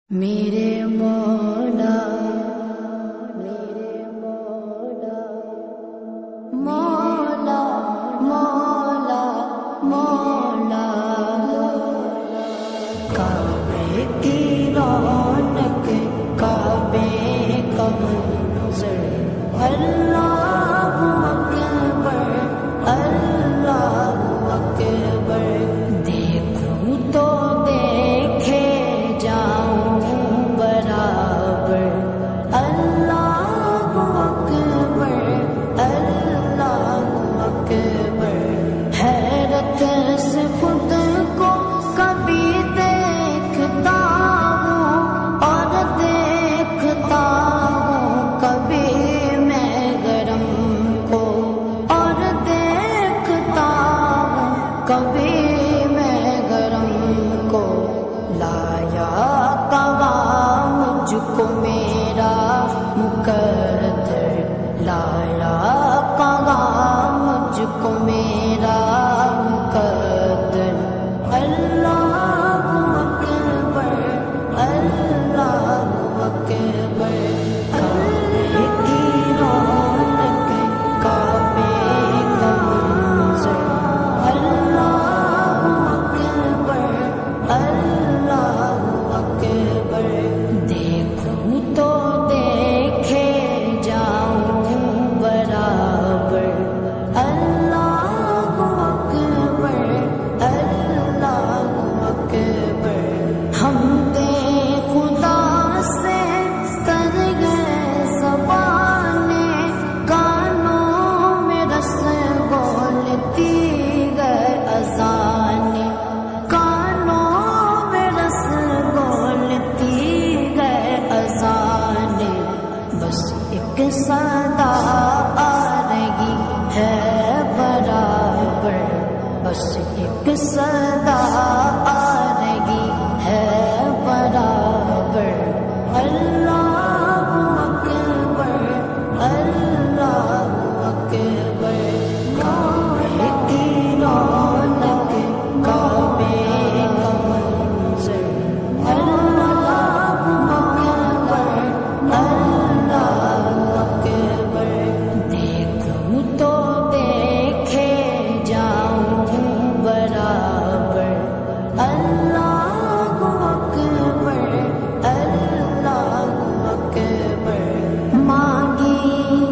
میرے مولا میرے مولا مولا مولا مولا کعبے کی رونق کعبے کا منظر اللہ اکبر اللہ اکبر دیکھوں تو دیکھے جاؤں برابر اللہ اکبر اللہ اکبر حیرت سے خود کو کبھی دیکھتا ہوں اور دیکھتا ہوں کبھی میں گرم کو اور دیکھتا ہوں کبھی میں گرم کو لایا قوام مجھ کو میرا مقدر لایا قوام مجھ کو میرا مقدر اللہ اکبر اللہ اکبر کعبے کی رونق کعبے کا منظر اللہ اکبر اللہ اکبر دیکھوں تو دیکھے جاؤں برابر اللہ اکبر اللہ اکبر ہم خدا سے کر گئے زبانیں کانوں میں رس بولتی گئے اذانیں کانوں میں رس بولتی گئے اذانیں بس ایک صدا آ رہی ہے برابر بس ایک صدا آ رہی ہے برابر اللہ اکبر اللہ اکبر کعبے کی رونق کعبے کا منظر اللہ اکبر اللہ اکبر دیکھوں تو دیکھے جاؤں برابر اللہ اکبر اللہ اکبر مانگی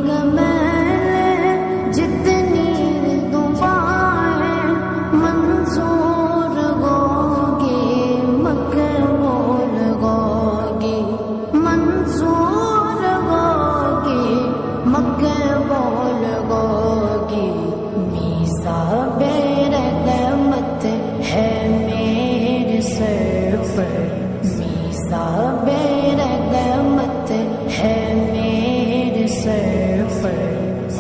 گا میں نے جتنی دعائیں منظور ہوگی مقبول ہوگی منظور ہوگی مقبول ہوگی میثاق رحمت ہے میرے سر پر میثاق رحمت ہے میرے سر پر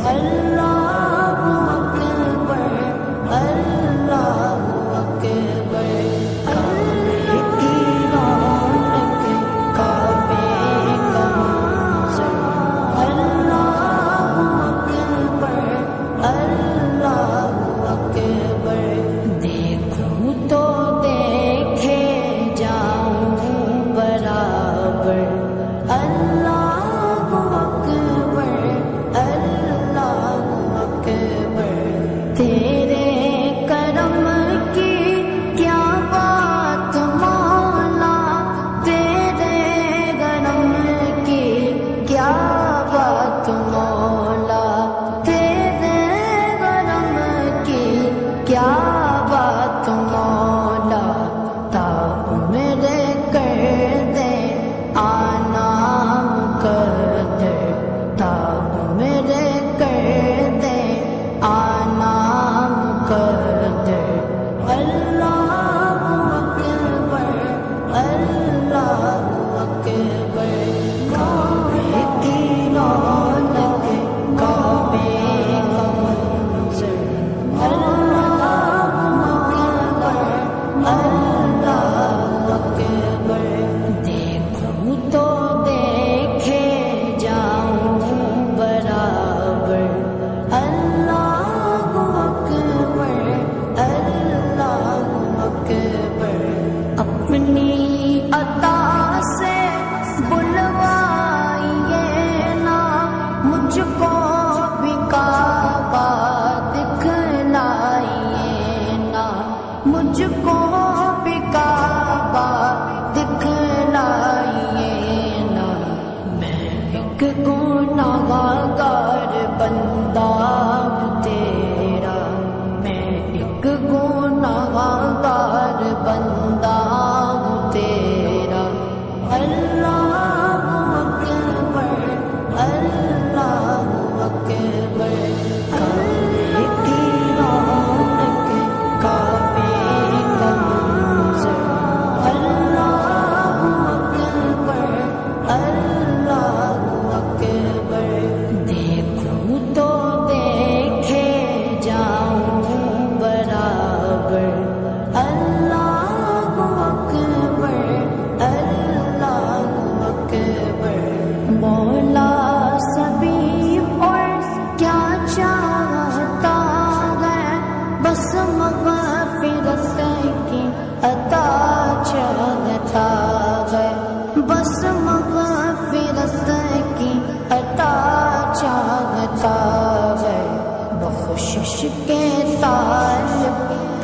اللہ اکبر اللہ اکبر کعبے کی رونق کعبے کا منظر اللہ اکبر اللہ اکبر دیکھوں تو دیکھے جاؤں برابر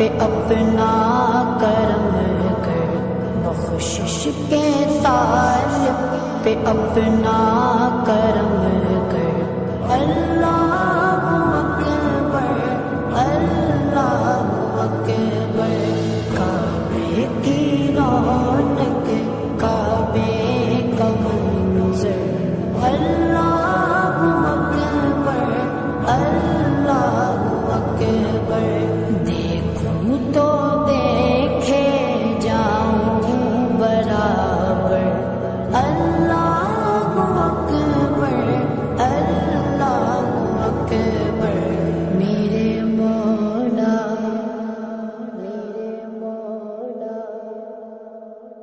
پہ اپنا کرم کر، بخشش کے طالب پہ اپنا کرم کر، اللہ